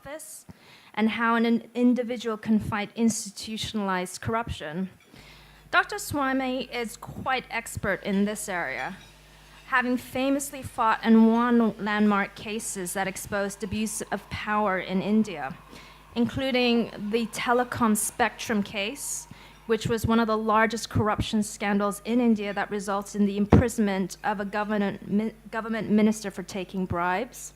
office and how an individual can fight institutionalized corruption. Dr. Swamy is quite expert in this area, having famously fought and won landmark cases that exposed abuse of power in India, including the telecom spectrum case, which was one of the largest corruption scandals in India that resulted in the imprisonment of a government minister for taking bribes.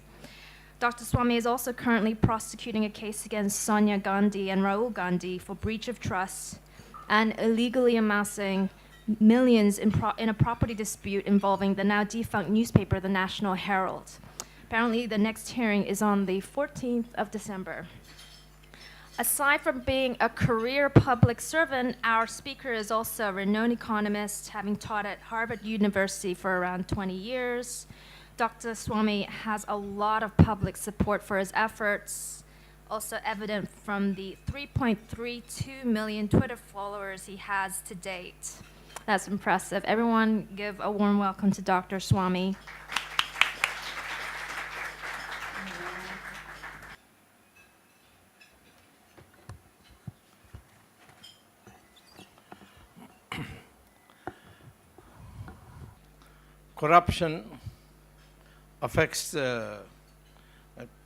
Dr. Swamy is also currently prosecuting a case against Sonia Gandhi and Rahul Gandhi for breach of trust and illegally amassing millions in a property dispute involving the now defunct newspaper, the National Herald. Apparently, the next hearing is on the 14th of December. Aside from being a career public servant, our speaker is also a renowned economist, having taught at Harvard University for around 20 years. Dr. Swamy has a lot of public support for his efforts, also evident from the 3.32 million Twitter followers he has to date. That's impressive. Everyone give a warm welcome to Dr. Swamy. Corruption affects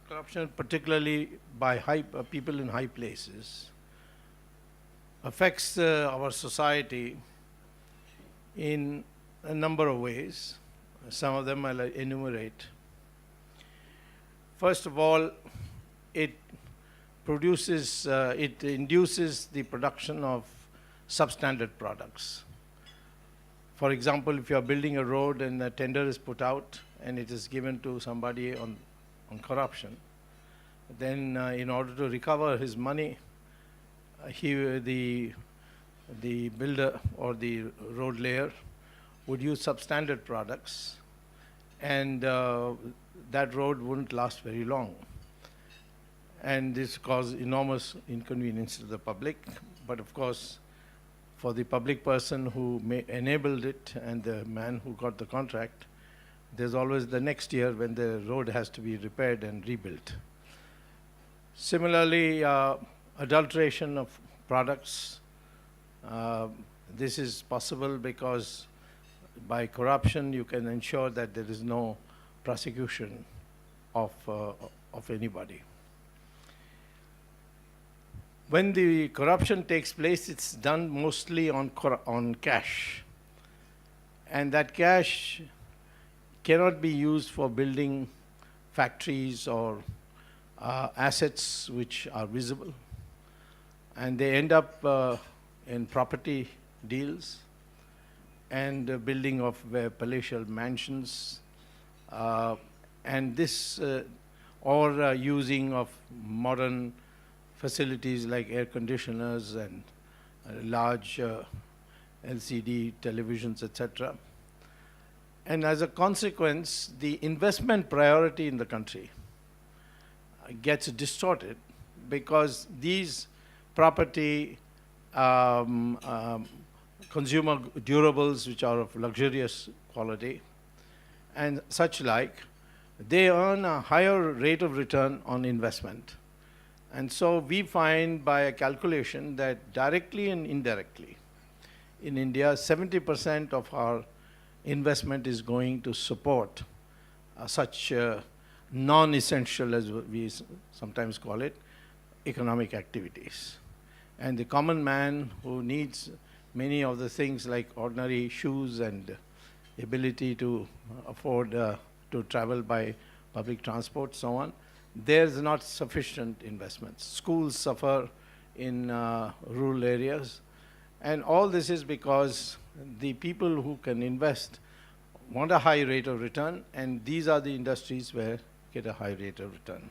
corruption, particularly by people in high places, affects our society in a number of ways. Some of them I'll enumerate. First of all, it induces the production of substandard products. For example, if you are building a road and a tender is put out and it is given to somebody on corruption, then in order to recover his money, the builder or the road layer would use substandard products, and that road wouldn't last very long. And this caused enormous inconvenience to the public, but of course, for the public person who enabled it and the man who got the contract, there's always the next year when the road has to be repaired and rebuilt. Similarly, adulteration of products. This is possible because by corruption you can ensure that there is no prosecution of anybody. When the corruption takes place, it's done mostly on cash. And that cash cannot be used for building factories or assets which are visible. And they end up in property deals and building of palatial mansions. And this, or using of modern facilities like air conditioners and large LCD televisions, etc. And as a consequence, the investment priority in the country gets distorted because these property consumer durables, which are of luxurious quality and such like, they earn a higher rate of return on investment. And so we find by a calculation that directly and indirectly in India, 70% of our investment is going to support such non-essential, as we sometimes call it, economic activities. And the common man who needs many of the things like ordinary shoes and ability to afford to travel by public transport, so on, there's not sufficient investments. Schools suffer in rural areas. And all this is because the people who can invest want a high rate of return, and these are the industries where get a high rate of return.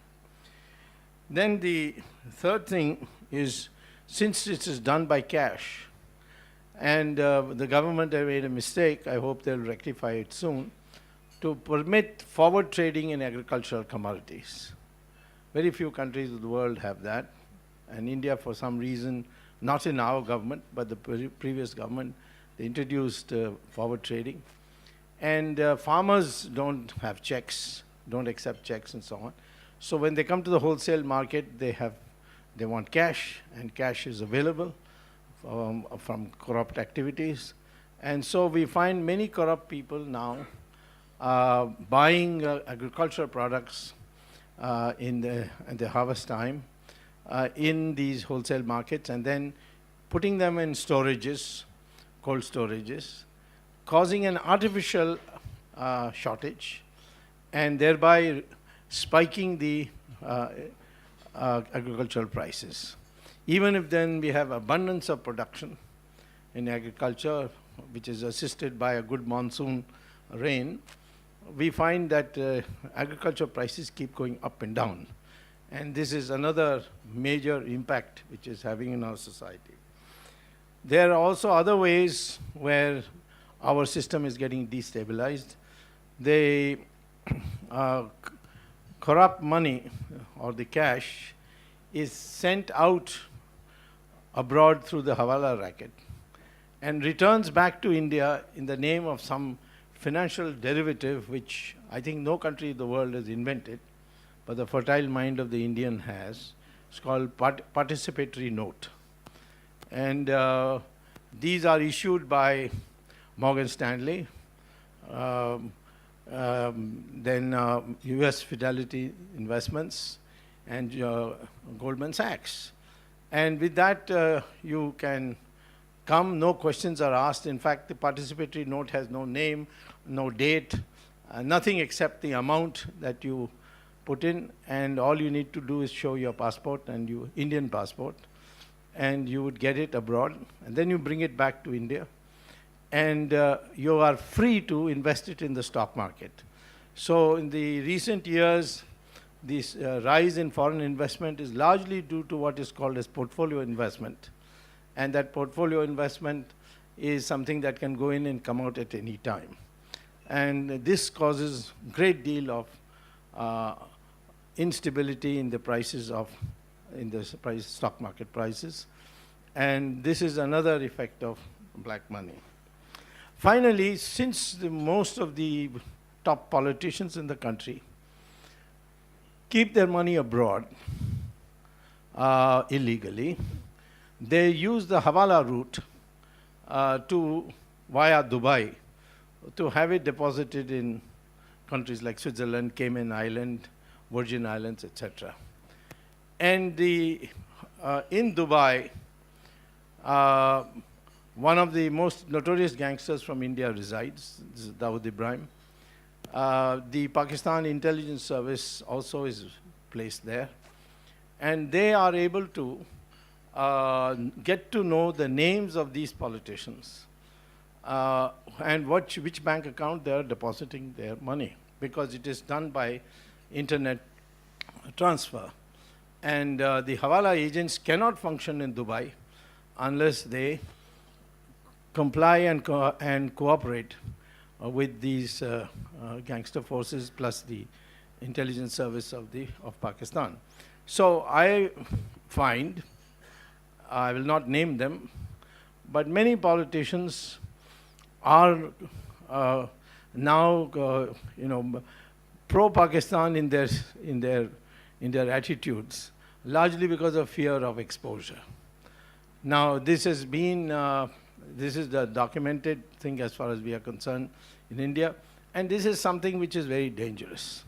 Then the third thing is, since it is done by cash, and the government have made a mistake, I hope they'll rectify it soon, to permit forward trading in agricultural commodities. Very few countries of the world have that, and India, for some reason, not in our government, but the previous government, they introduced forward trading. And farmers don't have checks, don't accept checks and so on. So when they come to the wholesale market, they want cash, and cash is available from corrupt activities. And so we find many corrupt people now buying agricultural products in the harvest time in these wholesale markets, and then putting them in storages, cold storages, causing an artificial shortage, and thereby spiking the agricultural prices. Even if then we have abundance of production in agriculture, which is assisted by a good monsoon rain, we find that agriculture prices keep going up and down. And this is another major impact which is having in our society. There are also other ways where our system is getting destabilized. They corrupt money, or the cash, is sent out abroad through the Hawala racket and returns back to India in the name of some financial derivative which I think no country in the world has invented, but the fertile mind of the Indian has. It's called participatory note. And these are issued by Morgan Stanley, then US Fidelity Investments, and Goldman Sachs. And with that, you can come, no questions are asked. In fact, the participatory note has no name, no date, nothing except the amount that you put in, and all you need to do is show your passport and your Indian passport, and you would get it abroad, and then you bring it back to India, and you are free to invest it in the stock market. So in the recent years, this rise in foreign investment is largely due to what is called as portfolio investment. And that portfolio investment is something that can go in and come out at any time. And this causes great deal of instability in the prices in the stock market prices. And this is another effect of black money. Finally, since most of the top politicians in the country keep their money abroad illegally, they use the Hawala route via Dubai to have it deposited in countries like Switzerland, Cayman Island, Virgin Islands, etc. And in Dubai, one of the most notorious gangsters from India resides. This is Dawood Ibrahim. The Pakistan Intelligence Service also is placed there. And they are able to get to know the names of these politicians and which bank account they are depositing their money, because it is done by internet transfer. And the Hawala agents cannot function in Dubai unless they comply and cooperate with these gangster forces plus the intelligence service of Pakistan. So I find, I will not name them, but many politicians are now pro-Pakistan in their attitudes, largely because of fear of exposure. Now, this is the documented thing as far as we are concerned in India, and this is something which is very dangerous.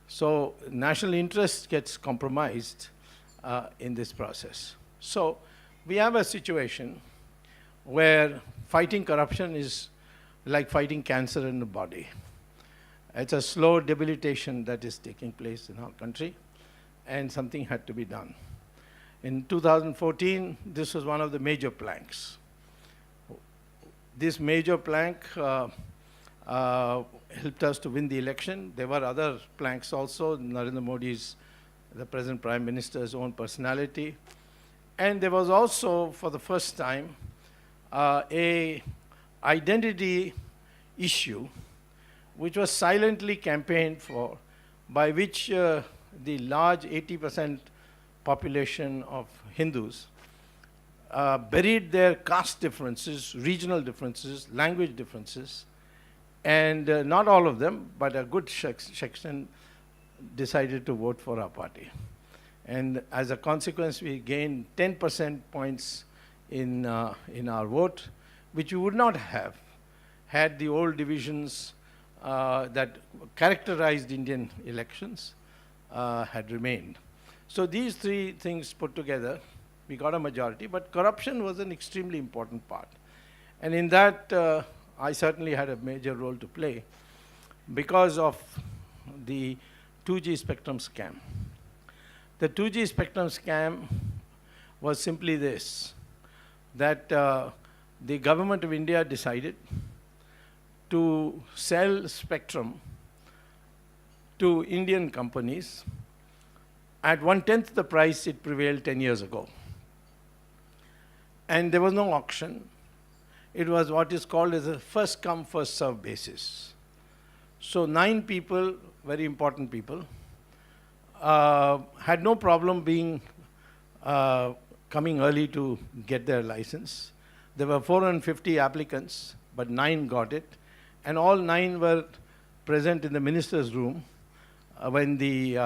So national interest gets compromised in this process. So we have a situation where fighting corruption is like fighting cancer in the body. It's a slow debilitation that is taking place in our country, and something had to be done. In 2014, this was one of the major planks. This major plank helped us to win the election. There were other planks also, Narendra Modi's, the present Prime Minister's own personality. And there was also, for the first time, a identity issue which was silently campaigned for, by which the large 80% population of Hindus buried their caste differences, regional differences, language differences, and not all of them, but a good section decided to vote for our party. And as a consequence, we gained 10% points in our vote, which we would not have had the old divisions that characterized Indian elections had remained. So these three things put together, we got a majority, but corruption was an extremely important part. And in that, I certainly had a major role to play because of the 2G spectrum scam. The 2G spectrum scam was simply this, that the government of India decided to sell spectrum to Indian companies at 1/10 the price it prevailed 10 years ago. And there was no auction. It was what is called as a first come, first served basis. So 9 people, very important people, had no problem being coming early to get their license. There were 450 applicants, but 9 got it. And all 9 were present in the minister's room when the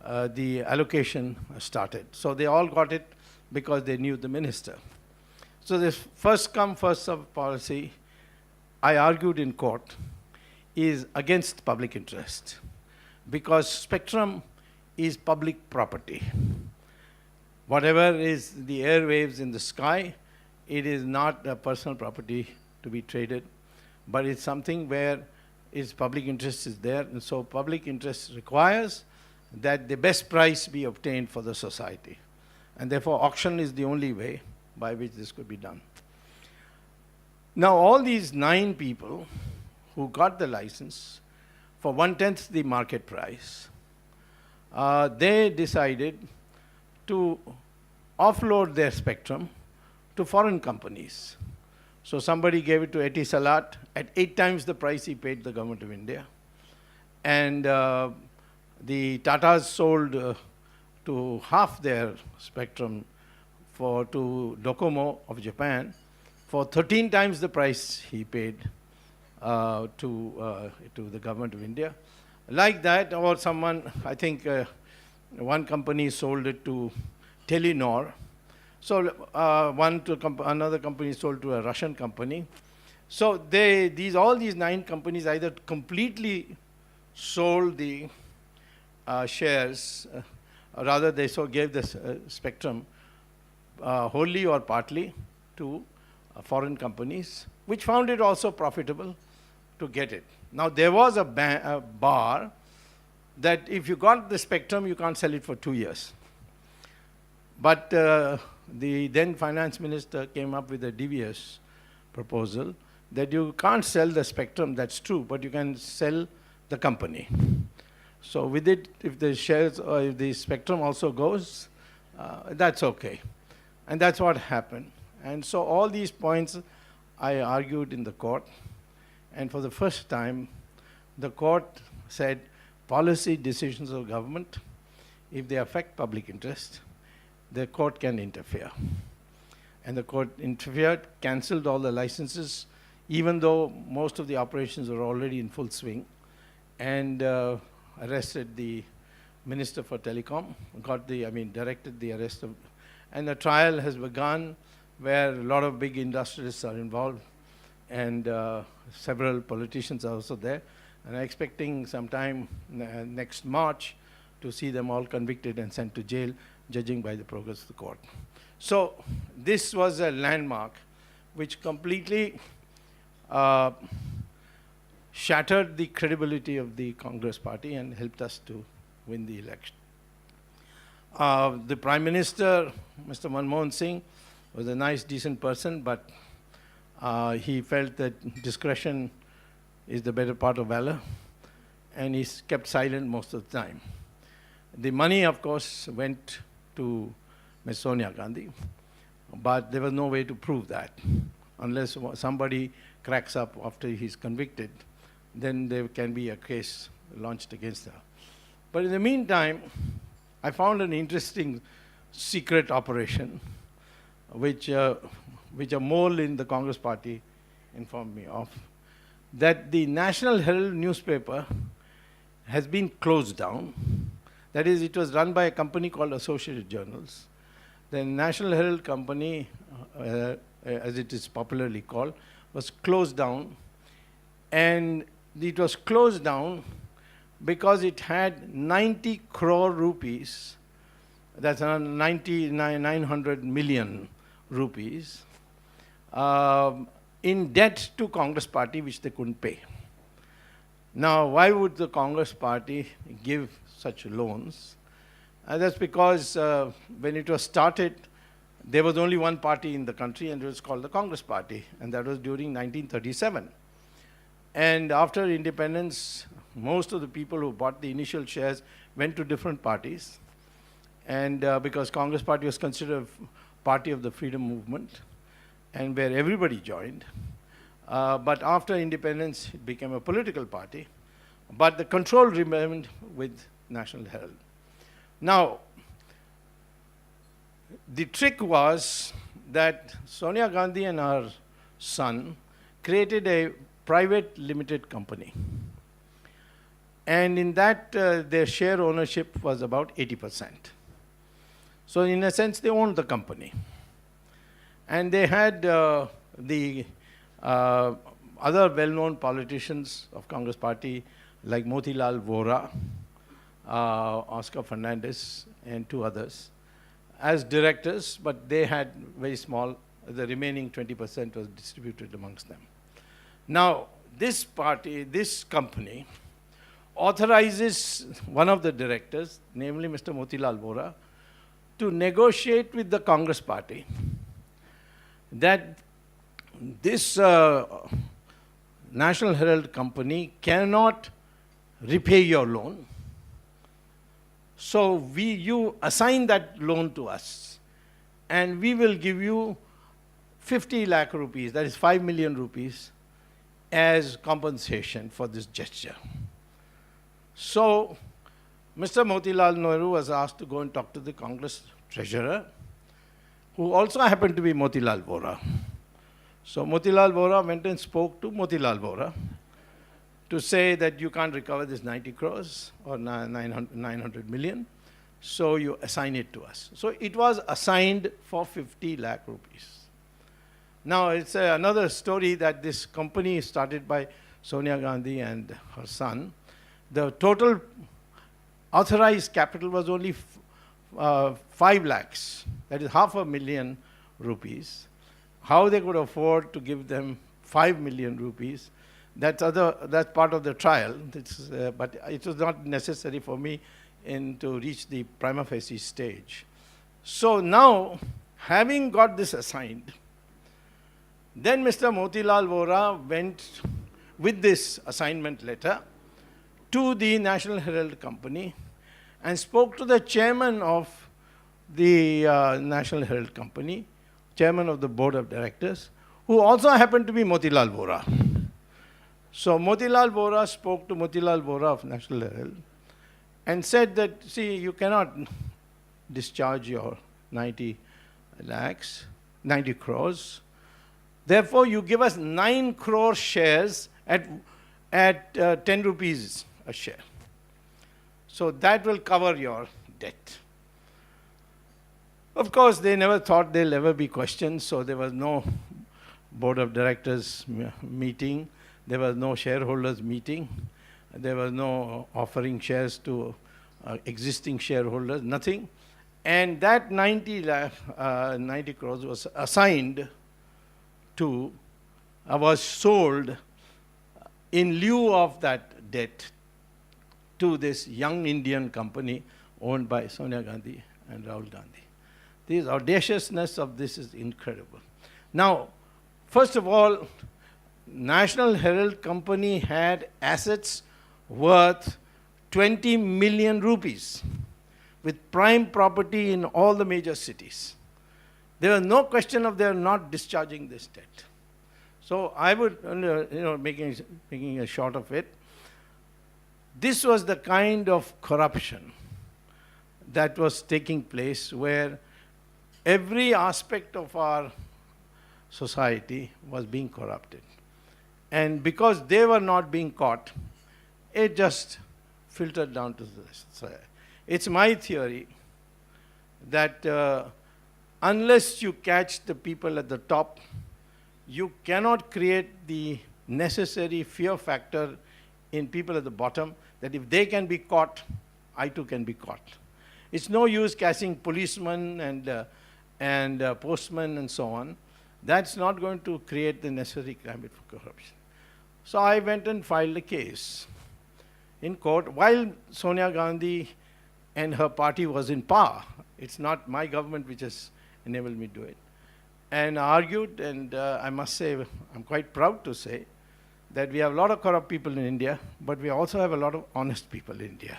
allocation started. So they all got it because they knew the minister. So this first come, first served policy, I argued in court, is against public interest because spectrum is public property. Whatever is the airwaves in the sky, it is not a personal property to be traded, but it's something where its public interest is there, and so public interest requires that the best price be obtained for the society. And therefore, auction is the only way by which this could be done. Now, all these 9 people who got the license for 1/10 the market price, they decided to offload their spectrum to foreign companies. So somebody gave it to Etisalat at 8 times the price he paid the government of India. And the Tatas sold to half their spectrum to Docomo of Japan for 13 times the price he paid to the government of India. Like that, or someone, I think one company sold it to Telenor. So another company sold to a Russian company. So all these 9 companies either completely sold the shares, rather they gave the spectrum wholly or partly to foreign companies, which found it also profitable to get it. Now there was a bar that if you got the spectrum, you can't sell it for 2 years. But the then finance minister came up with a devious proposal that you can't sell the spectrum, that's true, but you can sell the company. So with it, if the shares or if the spectrum also goes, that's okay. And that's what happened. And so all these points I argued in the court. And for the first time, the court said policy decisions of government, if they affect public interest, the court can interfere. And the court interfered, cancelled all the licenses, even though most of the operations were already in full swing, and arrested the Minister for Telecom, directed the arrest of, and the trial has begun where a lot of big industrialists are involved, and several politicians are also there. And I'm expecting sometime next March to see them all convicted and sent to jail, judging by the progress of the court. So this was a landmark which completely shattered the credibility of the Congress party and helped us to win the election. The Prime Minister, Mr. Manmohan Singh, was a nice, decent person, but he felt that discretion is the better part of valor, and he kept silent most of the time. The money, of course, went to Ms. Sonia Gandhi, but there was no way to prove that. Unless somebody cracks up after he's convicted, then there can be a case launched against her. But in the meantime, I found an interesting secret operation, which a mole in the Congress party informed me of, that the National Herald newspaper has been closed down. That is, it was run by a company called Associated Journals. The National Herald Company, as it is popularly called, was closed down. And it was closed down because it had 90 crore rupees, that's around 900 million rupees, in debt to Congress party, which they couldn't pay. Now, why would the Congress party give such loans? That's because when it was started, there was only one party in the country, and it was called the Congress Party, and that was during 1937. And after independence, most of the people who bought the initial shares went to different parties, and because Congress Party was considered a party of the freedom movement, and where everybody joined. But after independence, it became a political party. But the control remained with National Herald. Now, the trick was that Sonia Gandhi and her son created a private limited company. And in that, their share ownership was about 80%. So in a sense, they owned the company. And they had the other well-known politicians of Congress Party, like Motilal Vora, Oscar Fernandez, and two others, as directors, but they had very small, the remaining 20% was distributed amongst them. Now, this party, this company, authorizes one of the directors, namely Mr. Motilal Vora, to negotiate with the Congress Party that this National Herald Company cannot repay your loan. So you assign that loan to us, and we will give you 50 lakh rupees, that is 5 million rupees, as compensation for this gesture. So Mr. Motilal Nehru was asked to go and talk to the Congress treasurer, who also happened to be Motilal Vora. So Motilal Vora went and spoke to Motilal Vora to say that you can't recover this 90 crores or 900 million, so you assign it to us. So it was assigned for 50 lakh rupees. Now it's another story that this company started by Sonia Gandhi and her son. The total authorized capital was only 5 lakhs, that is 500,000 rupees. How they could afford to give them 5 million rupees, that's part of the trial. But it was not necessary for me to reach the prima facie stage. So now, having got this assigned, then Mr. Motilal Vora went with this assignment letter to the National Herald Company and spoke to the chairman of the National Herald Company, chairman of the board of directors, who also happened to be Motilal Vora. So Motilal Vora spoke to Motilal Vora of National Herald and said that, see, you cannot discharge your 90 crores. Therefore, you give us 9 crore shares at 10 rupees a share. So that will cover your debt. Of course, they never thought they'll ever be questioned, so there was no board of directors meeting. There was no shareholders meeting. There was no offering shares to existing shareholders, nothing. And that 90 crores was assigned to, was sold in lieu of that debt to this young Indian company owned by Sonia Gandhi and Rahul Gandhi. The audaciousness of this is incredible. Now, first of all, National Herald Company had assets worth 20 million rupees with prime property in all the major cities. There was no question of their not discharging this debt. So I would, making a short of it, this was the kind of corruption that was taking place where every aspect of our society was being corrupted. And because they were not being caught, it just filtered down to this. So it's my theory that unless you catch the people at the top, you cannot create the necessary fear factor in people at the bottom, that if they can be caught, I too can be caught. It's no use catching policemen and postmen and so on. That's not going to create the necessary climate for corruption. So I went and filed a case in court while Sonia Gandhi and her party was in power. It's not my government which has enabled me to do it. And argued, and I must say, I'm quite proud to say, that we have a lot of corrupt people in India, but we also have a lot of honest people in India.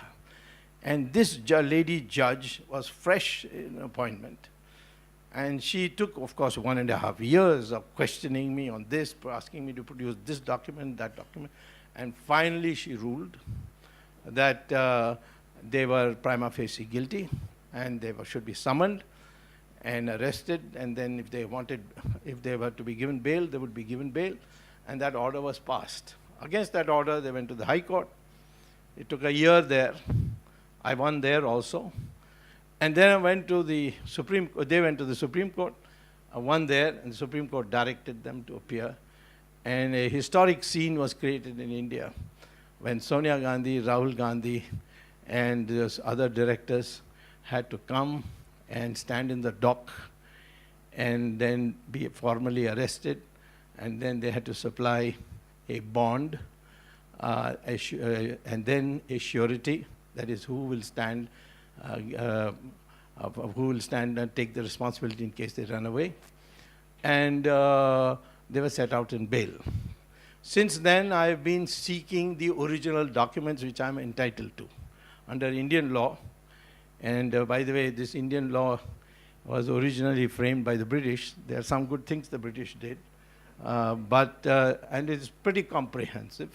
And this lady judge was fresh in appointment. And she took, of course, 1.5 years of questioning me on this, asking me to produce this document, that document. And finally she ruled that they were prima facie guilty and they should be summoned and arrested, and then if they were to be given bail, they would be given bail, and that order was passed. Against that order, they went to the High Court. It took a year there. I won there also. And then I went to the Supreme Court. They went to the Supreme Court. I won there, and the Supreme Court directed them to appear. And a historic scene was created in India when Sonia Gandhi, Rahul Gandhi, and those other directors had to come and stand in the dock and then be formally arrested, and then they had to supply a bond and then a surety, that is who will stand and take the responsibility in case they run away, and they were set out in bail. Since then, I have been seeking the original documents which I am entitled to under Indian law. And by the way, this Indian law was originally framed by the British. There are some good things the British did, and it's pretty comprehensive.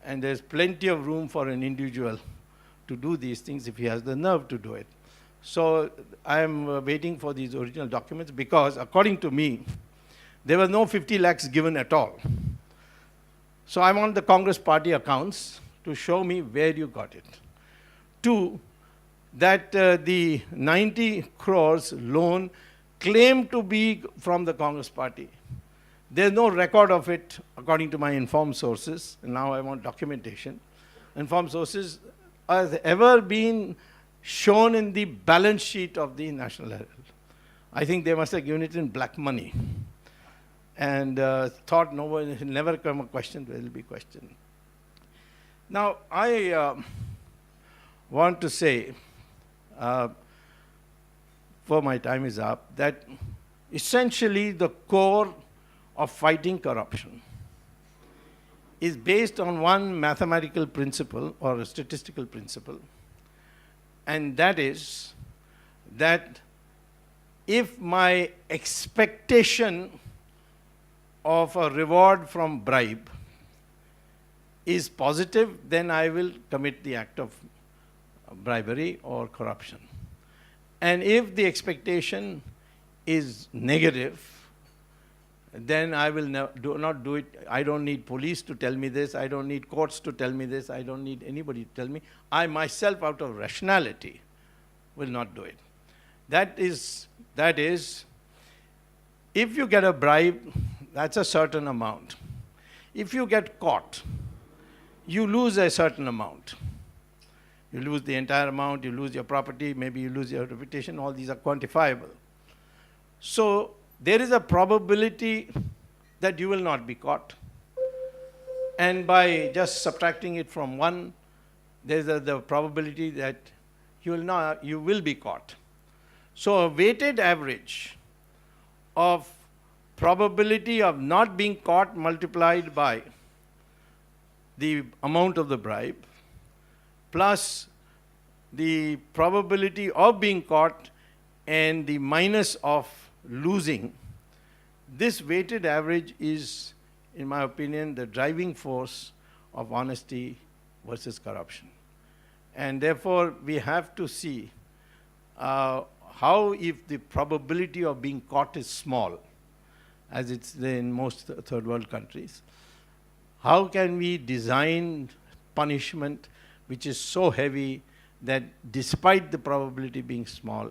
And there's plenty of room for an individual to do these things if he has the nerve to do it. So I am waiting for these original documents because, according to me, there were no 50 lakhs given at all. So I want the Congress party accounts to show me where you got it. Two, that the 90 crores loan claimed to be from the Congress party. There's no record of it according to my informed sources, and now I want documentation. Informed sources has ever been shown in the balance sheet of the National Herald. I think they must have given it in black money and thought no one will never come a question, there will be question. Now, I want to say, before my time is up, that essentially the core of fighting corruption is based on one mathematical principle or a statistical principle, and that is that if my expectation of a reward from bribe is positive, then I will commit the act of bribery or corruption. And if the expectation is negative, then I will not do it. I don't need police to tell me this. I don't need courts to tell me this. I don't need anybody to tell me. I myself, out of rationality, will not do it. That is, if you get a bribe, that's a certain amount. If you get caught, you lose a certain amount. You lose the entire amount, you lose your property, maybe you lose your reputation, all these are quantifiable. So there is a probability that you will not be caught. And by just subtracting it from 1, there is the probability that you will be caught. So a weighted average of probability of not being caught multiplied by the amount of the bribe plus the probability of being caught and the minus of losing, this weighted average is, in my opinion, the driving force of honesty versus corruption. And therefore, we have to see how, if the probability of being caught is small, as it's in most third world countries, how can we design punishment which is so heavy that despite the probability being small,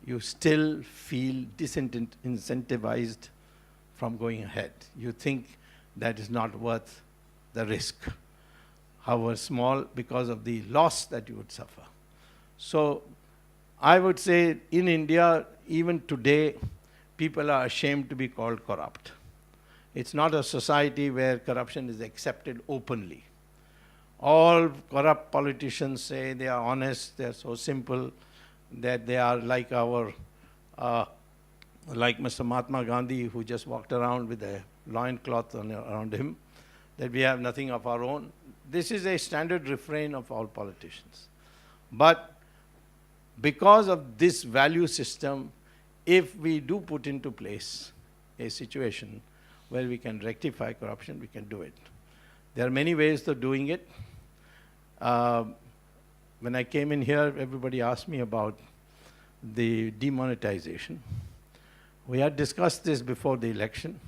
you still feel disincentivized from going ahead. You think that is not worth the risk, however small, because of the loss that you would suffer. So I would say in India, even today, people are ashamed to be called corrupt. It's not a society where corruption is accepted openly. All corrupt politicians say they are honest, they are so simple, that they are like like Mr. Mahatma Gandhi, who just walked around with a loincloth around him, that we have nothing of our own. This is a standard refrain of all politicians. But because of this value system, if we do put into place a situation where we can rectify corruption, we can do it. There are many ways of doing it. When I came in here, everybody asked me about the demonetization. We had discussed this before the election,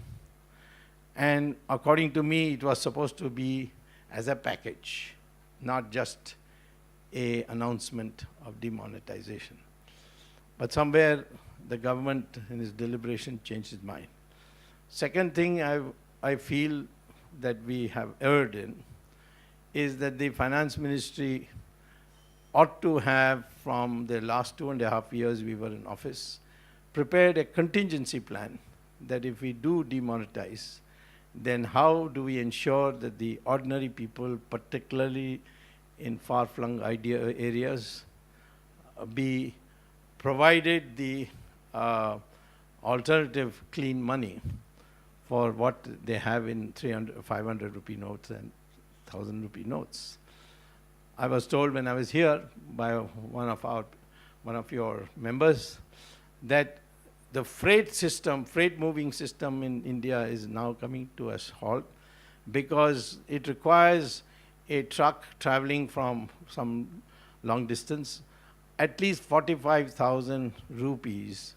and according to me, it was supposed to be as a package, not just an announcement of demonetization. But somewhere the government in its deliberation changed its mind. Second thing I feel that we have erred in is that the finance ministry ought to have, from the last 2.5 years we were in office, prepared a contingency plan that if we do demonetize, then how do we ensure that the ordinary people, particularly in far-flung areas, be provided the alternative clean money for what they have in 300, 500 rupee notes and 1,000 rupee notes. I was told when I was here by one of your members that the freight moving system in India is now coming to a halt because it requires a truck traveling from some long distance at least 45,000 rupees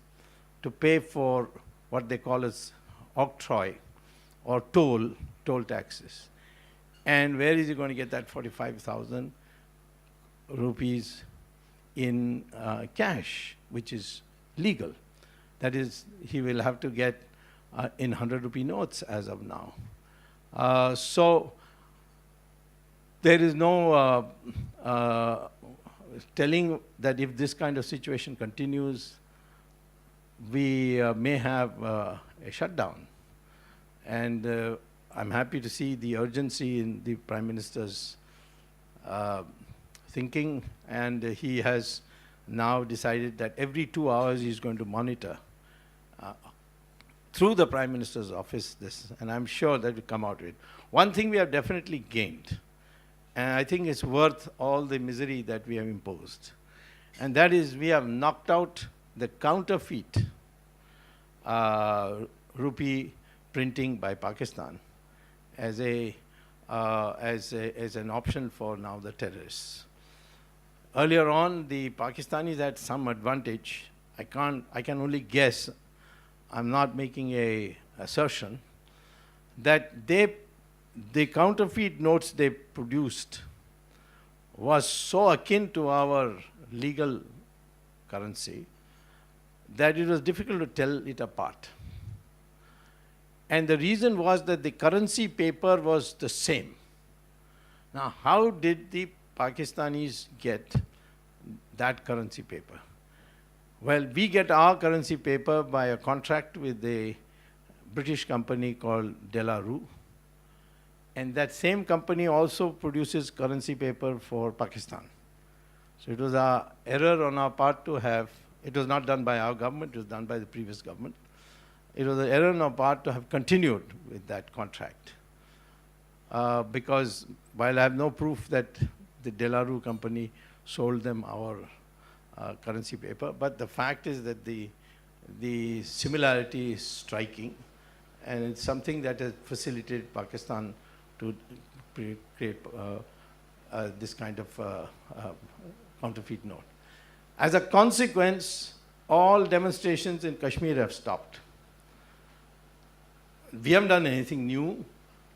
to pay for what they call as octroi or toll taxes. And where is he going to get that 45,000 rupees in cash, which is legal? That is, he will have to get in 100 rupee notes as of now. So there is no telling that if this kind of situation continues, we may have a shutdown. And I'm happy to see the urgency in the Prime Minister's thinking, and he has now decided that every 2 hours he's going to monitor through the Prime Minister's office this, and I'm sure that will come out of it. One thing we have definitely gained, and I think it's worth all the misery that we have imposed, and that is we have knocked out the counterfeit rupee printing by Pakistan as an option for now the terrorists. Earlier on, the Pakistanis had some advantage. I can only guess, I'm not making a assertion, that the counterfeit notes they produced was so akin to our legal currency that it was difficult to tell it apart. And the reason was that the currency paper was the same. Now, how did the Pakistanis get that currency paper? Well, we get our currency paper by a contract with a British company called De La Rue. And that same company also produces currency paper for Pakistan. So it was an error on our part to have, it was not done by our government, it was done by the previous government. It was an error on our part to have continued with that contract. Because while I have no proof that the De La Rue company sold them our currency paper, but the fact is that the similarity is striking, and it's something that has facilitated Pakistan to create this kind of counterfeit note. As a consequence, all demonstrations in Kashmir have stopped. We haven't done anything new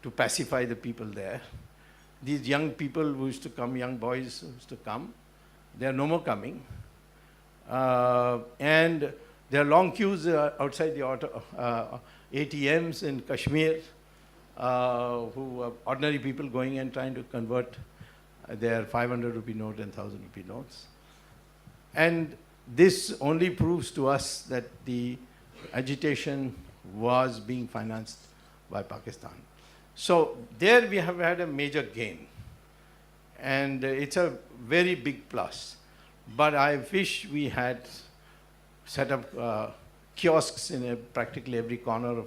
to pacify the people there. these young people who used to come, young boys who used to come, they are no more coming. And there are long queues outside the ATMs in Kashmir, who are ordinary people going and trying to convert their 500 rupee note and 1,000 rupee notes. And this only proves to us that the agitation was being financed by Pakistan. So there we have had a major gain. And it's a very big plus. But I wish we had set up kiosks in practically every corner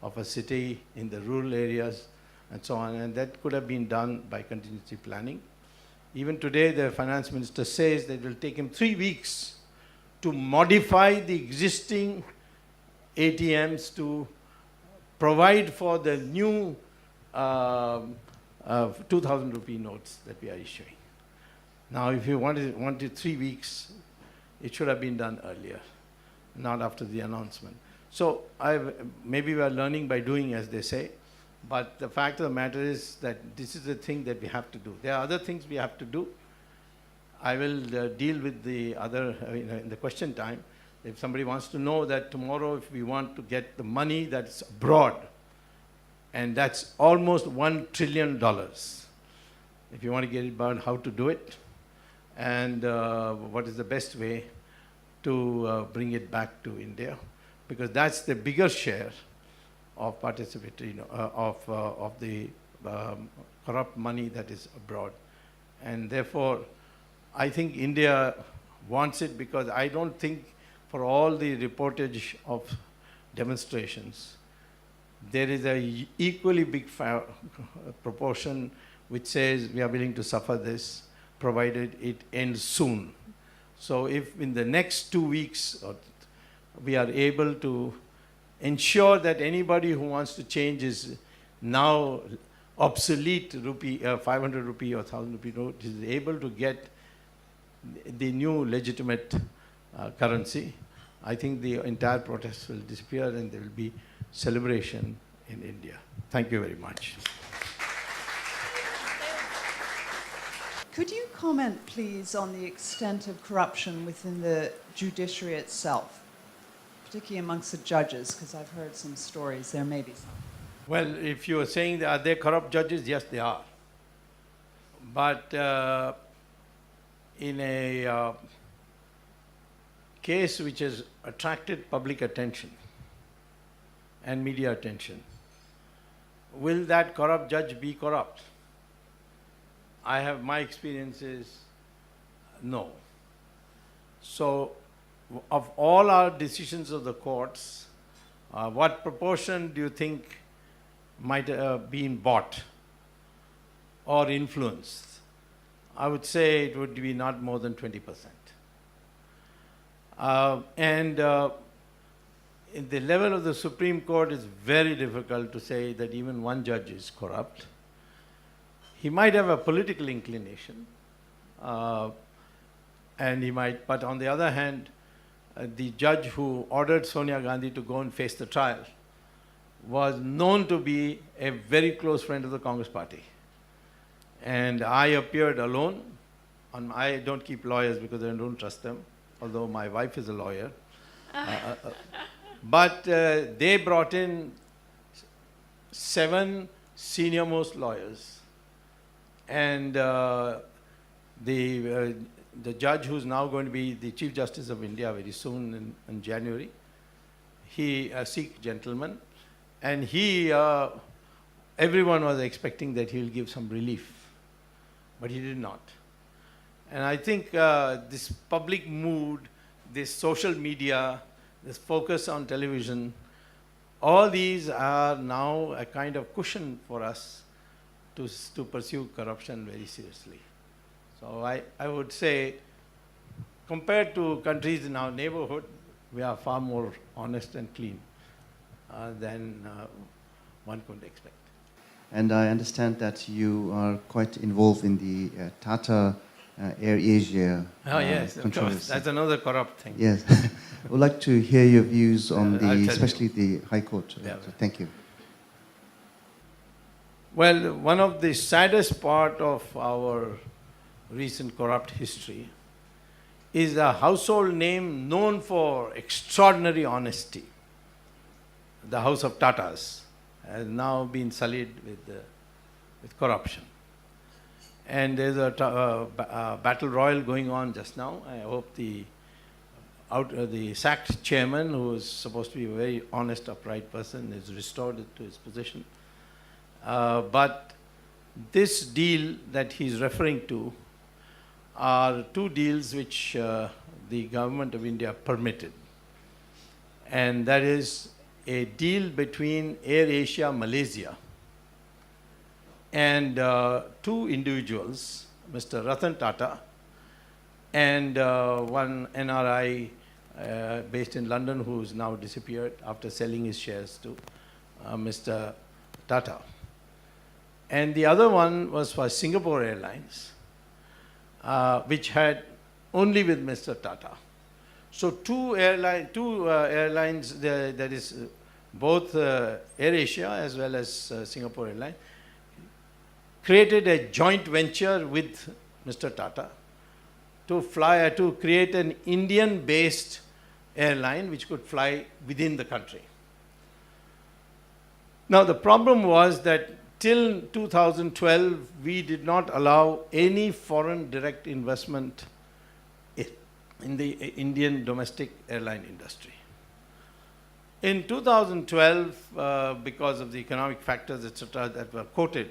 of a city, in the rural areas, and so on. And that could have been done by contingency planning. Even today, the finance minister says that it will take him 3 weeks to modify the existing ATMs to provide for the new 2,000 rupee notes that we are issuing. Now, if you wanted 3 weeks, it should have been done earlier, not after the announcement. So maybe we are learning by doing, as they say. But the fact of the matter is that this is the thing that we have to do. There are other things we have to do. I will deal with the other in the question time. If somebody wants to know that tomorrow, if we want to get the money that's abroad, and that's almost $1 trillion. If you want to get it about how to do it, and what is the best way to bring it back to India, because that's the bigger share of participatory, of the corrupt money that is abroad. And therefore, I think India wants it, because I don't think for all the reportage of demonstrations, there is a equally big proportion which says we are willing to suffer this, provided it ends soon. So if in the next 2 weeks we are able to ensure that anybody who wants to change his now obsolete 500 rupee or 1,000 rupee note is able to get the new legitimate currency, I think the entire protest will disappear and there will be celebration in India. Thank you very much. Could you comment, please, on the extent of corruption within the judiciary itself, particularly amongst the judges, because I've heard some stories, there may be some. Well, if you are saying are there corrupt judges, yes, they are. But in a case which has attracted public attention and media attention, will that corrupt judge be corrupt? My experience is no. So, of all our decisions of the courts, what proportion do you think might have been bought or influenced? I would say it would be not more than 20%. In the level of the Supreme Court, it's very difficult to say that even one judge is corrupt. He might have a political inclination, and he might, but on the other hand, the judge who ordered Sonia Gandhi to go and face the trial was known to be a very close friend of the Congress party. And I appeared alone. I don't keep lawyers because I don't trust them, although my wife is a lawyer. But they brought in 7 senior-most lawyers. And the judge who's now going to be the Chief Justice of India very soon in January, he, a Sikh gentleman, and everyone was expecting that he'll give some relief, but he did not. And I think this public mood, this social media, this focus on television, all these are now a kind of cushion for us to pursue corruption very seriously. So I would say, compared to countries in our neighborhood, we are far more honest and clean than one could expect. And I understand that you are quite involved in the Tata Air Asia yes, of course. That's another corrupt thing. Yes. I would like to hear your views on especially the High Court. Yeah. So thank you. Well, one of the saddest part of our recent corrupt history is a household name known for extraordinary honesty. The House of Tatas has now been sullied with corruption. And there's a battle royal going on just now. I hope the sacked chairman, who is supposed to be a very honest, upright person, is restored to his position. But this deal that he's referring to are two deals which the government of India permitted. And that is a deal between AirAsia Malaysia and two individuals, Mr. Ratan Tata and one NRI based in London who is now disappeared after selling his shares to Mr. Tata. And the other one was for Singapore Airlines, which had only with Mr. Tata. So two airlines, that is both AirAsia as well as Singapore Airlines, created a joint venture with Mr. Tata to create an Indian-based airline which could fly within the country. Now the problem was that till 2012, we did not allow any foreign direct investment in the Indian domestic airline industry. In 2012, because of the economic factors, etc., that were quoted,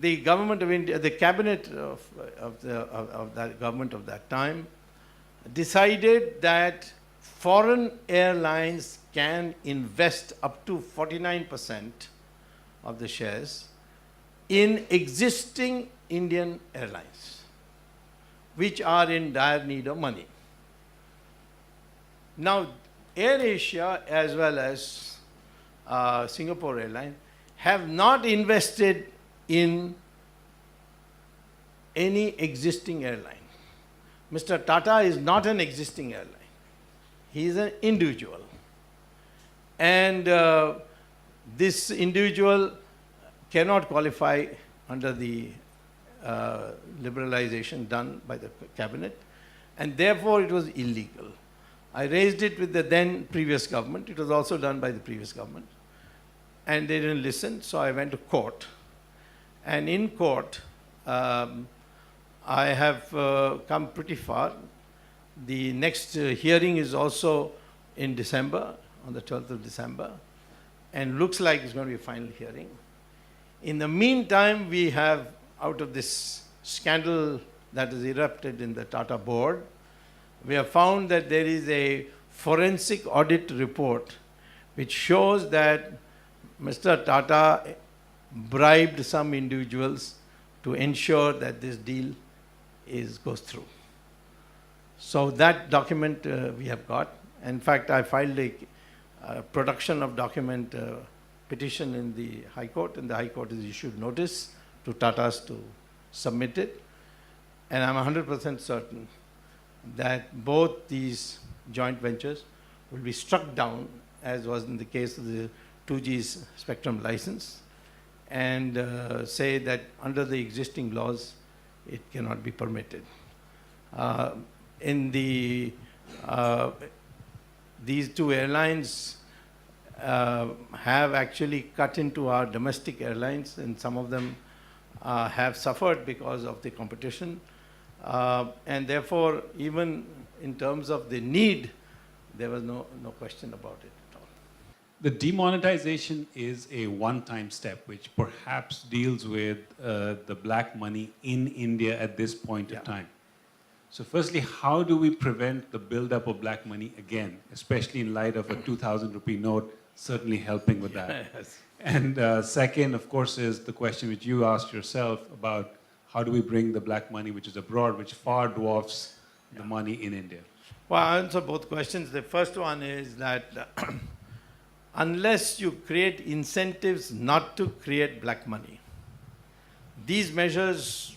the government of India, the cabinet of that government of that time, decided that foreign airlines can invest up to 49% of the shares in existing Indian airlines, which are in dire need of money. Now, AirAsia as well as Singapore Airlines have not invested in any existing airline. Mr. Tata is not an existing airline. He is an individual. And this individual cannot qualify under the liberalization done by the cabinet, and therefore it was illegal. I raised it with the then previous government. It was also done by the previous government, and they didn't listen, so I went to court. And in court, I have come pretty far. The next hearing is also in December, on the 12th of December, and looks like it's going to be a final hearing. In the meantime, we have, out of this scandal that has erupted in the Tata board, we have found that there is a forensic audit report which shows that Mr. Tata bribed some individuals to ensure that this deal goes through. So that document we have got. In fact, I filed a production of document petition in the High Court, and the High Court has issued notice to Tatas to submit it. And I'm 100% certain that both these joint ventures will be struck down, as was in the case of the 2G's spectrum license, and say that under the existing laws, it cannot be permitted. These two airlines have actually cut into our domestic airlines, and some of them have suffered because of the competition. And therefore, even in terms of the need, there was no question about it at all. The demonetization is a one-time step which perhaps deals with the black money in India at this point in time. So firstly, how do we prevent the buildup of black money again, especially in light of a 2,000 rupee note certainly helping with that? Yes. And second, of course, is the question which you asked yourself about how do we bring the black money which is abroad, which far dwarfs the money in India? Well, I'll answer both questions. The first one is that unless you create incentives not to create black money, these measures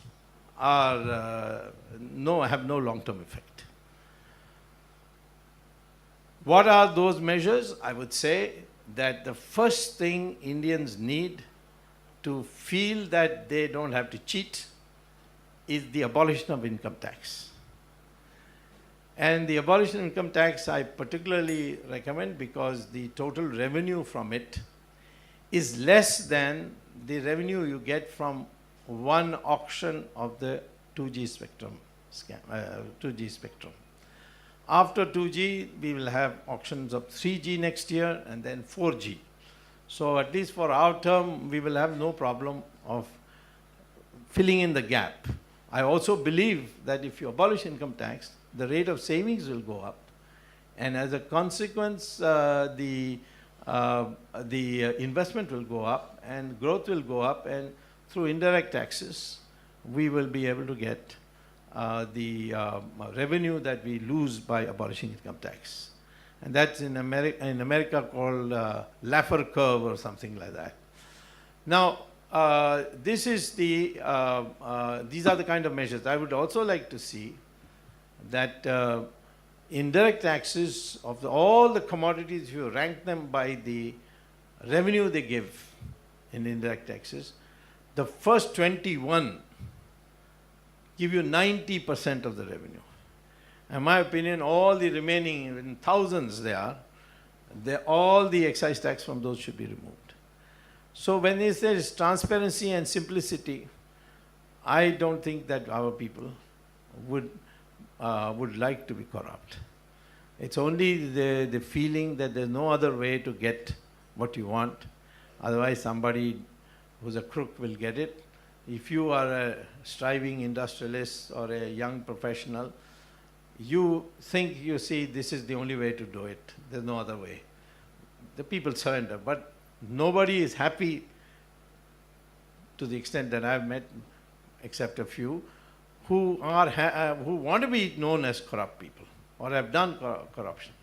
have no long-term effect. What are those measures? I would say that the first thing Indians need to feel that they don't have to cheat is the abolition of income tax. And the abolition of income tax I particularly recommend because the total revenue from it is less than the revenue you get from one auction of the 2G spectrum. 2G spectrum. After 2G, we will have auctions of 3G next year and then 4G. So at least for our term, we will have no problem of filling in the gap. I also believe that if you abolish income tax, the rate of savings will go up. And as a consequence, the investment will go up and growth will go up, and through indirect taxes, we will be able to get the revenue that we lose by abolishing income tax. And that's in America called Laffer curve or something like that. Now, these are the kind of measures. I would also like to see that indirect taxes of all the commodities, if you rank them by the revenue they give in indirect taxes, the first 21 give you 90% of the revenue. In my opinion, all the remaining, in thousands all the excise tax from those should be removed. So when there is transparency and simplicity, I don't think that our people would like to be corrupt. It's only the feeling that there's no other way to get what you want. Otherwise, somebody who's a crook will get it. If you are a striving industrialist or a young professional, you think, you see, this is the only way to do it. There's no other way. The people surrender. But nobody is happy to the extent that I've met, except a few, who want to be known as corrupt people or have done corruption.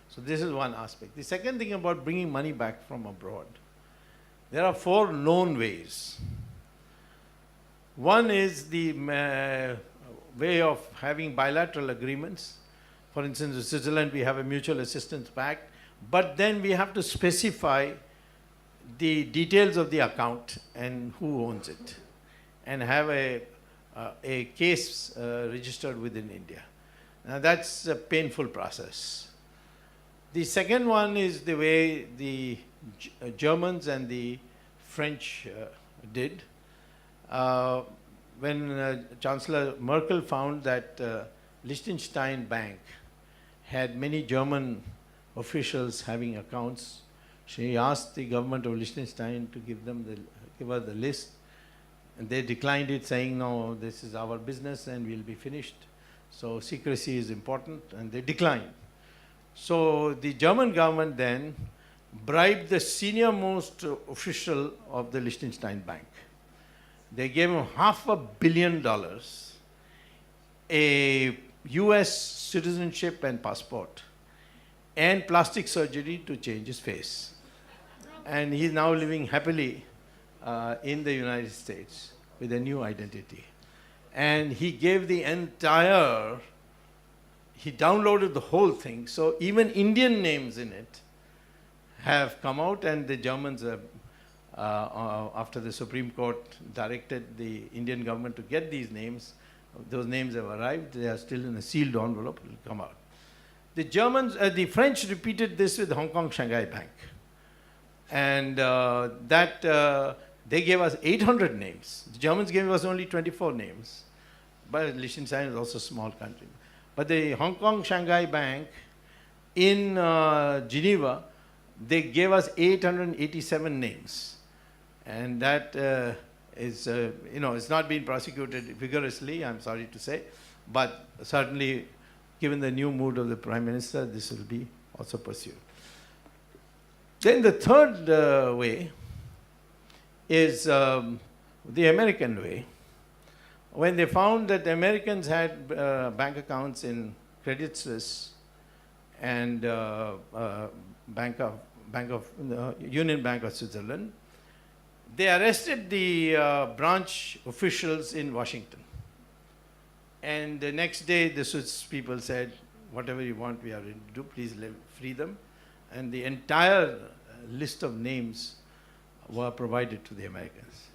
So this is one aspect. The second thing about bringing money back from abroad, there are 4 known ways. One is the way of having bilateral agreements. For instance, in Switzerland, we have a mutual assistance pact, but then we have to specify the details of the account and who owns it, and have a case registered within India. Now that's a painful process. The second one is the way the Germans and the French did. When Chancellor Merkel found that Liechtenstein Bank had many German officials having accounts, she asked the government of Liechtenstein to give her the list, and they declined it, saying, no, this is our business and we'll be finished. So secrecy is important, and they declined. So the German government then bribed the senior-most official of the Liechtenstein Bank. They gave him $500 million, a US citizenship and passport, and plastic surgery to change his face. And he's now living happily in the United States with a new identity. And he gave the entire, he downloaded the whole thing, so even Indian names in it have come out, and the Germans have, after the Supreme Court directed the Indian government to get these names, those names have arrived. They are still in a sealed envelope. It will come out. The French repeated this with Hong Kong Shanghai Bank, and they gave us 800 names. The Germans gave us only 24 names, but Liechtenstein is also a small country. But the Hong Kong Shanghai Bank in Geneva, they gave us 887 names. And that is, it's not been prosecuted vigorously, I'm sorry to say, but certainly, given the new mood of the Prime Minister, this will be also pursued. Then the third way is the American way. When they found that the Americans had bank accounts in Credit Suisse and Union Bank of Switzerland, they arrested the branch officials in Washington. And the next day, the Swiss people said, whatever you want, we are ready to do, please free them. And the entire list of names were provided to the Americans.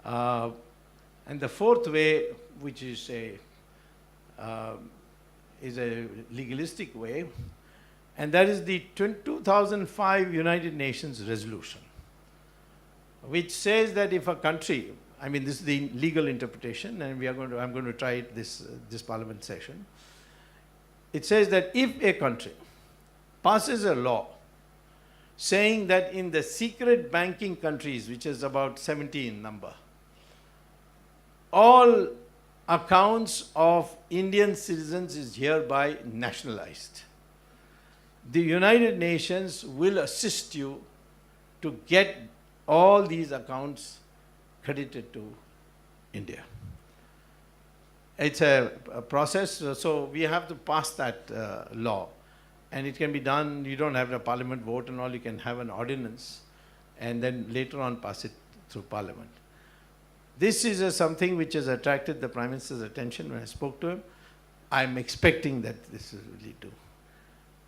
And the fourth way, which is a legalistic way, and that is the 2005 United Nations resolution, which says that if a country, I mean, this is the legal interpretation, and I'm going to try it this Parliament session. It says that if a country passes a law saying that in the secret banking countries, which is about 70 in number, all accounts of Indian citizens is hereby nationalized, the United Nations will assist you to get all these accounts credited to India. It's a process, so we have to pass that law. And it can be done, you don't have a parliament vote and all, you can have an ordinance and then later on pass it through parliament. This is something which has attracted the Prime Minister's attention when I spoke to him. I'm expecting that this will really do.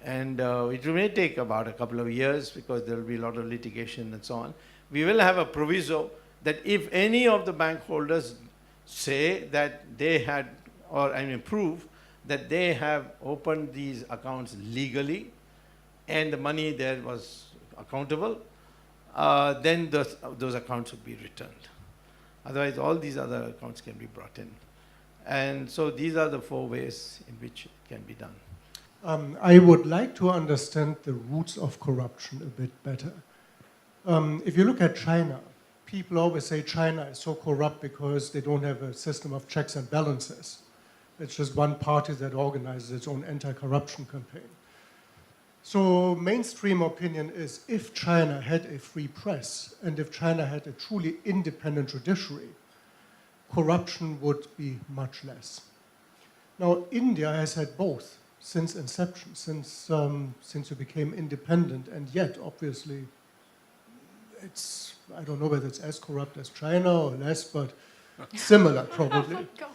And it may take about a couple of years because there will be a lot of litigation and so on. We will have a proviso that if any of the bank holders say that they had, or I mean prove that they have opened these accounts legally and the money there was accountable, then those accounts would be returned. Otherwise, all these other accounts can be brought in. And so these are the 4 ways in which it can be done. I would like to understand the roots of corruption a bit better. If you look at China, people always say China is so corrupt because they don't have a system of checks and balances. It's just one party that organizes its own anti-corruption campaign. So mainstream opinion is if China had a free press and if China had a truly independent judiciary, corruption would be much less. Now, India has had both since inception, since you became independent, and yet, obviously, it's, I don't know whether it's as corrupt as China or less, but similar probably. Oh my God.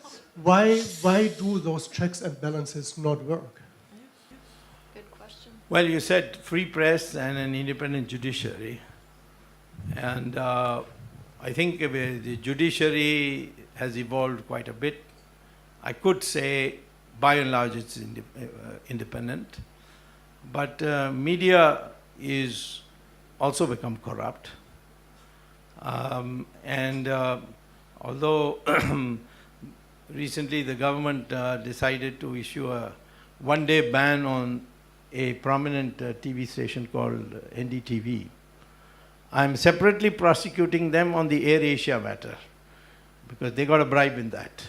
Why do those checks and balances not work? Good question. Well, you said free press and an independent judiciary. And I think the judiciary has evolved quite a bit. I could say, by and large, it's independent. But media is also become corrupt. Although recently the government decided to issue a one-day ban on a prominent TV station called NDTV, I'm separately prosecuting them on the Air Asia matter because they got a bribe in that.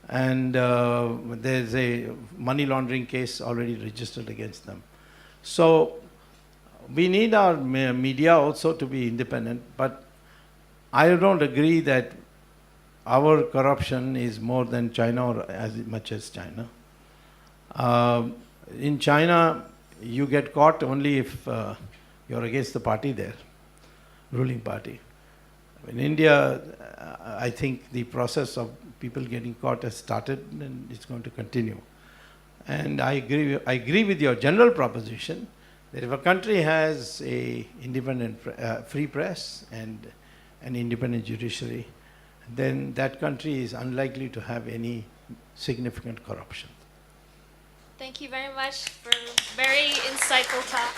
And there's a money laundering case already registered against them. So we need our media also to be independent, but I don't agree that our corruption is more than China or as much as China. In China, you get caught only if you're against the party there, ruling party. In India, I think the process of people getting caught has started and it's going to continue. And I agree with your general proposition that if a country has a independent free press and an independent judiciary, then that country is unlikely to have any significant corruption. Thank you very much for a very insightful talk.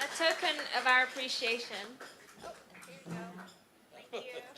A token of our appreciation. Oh, here you go. Thank you.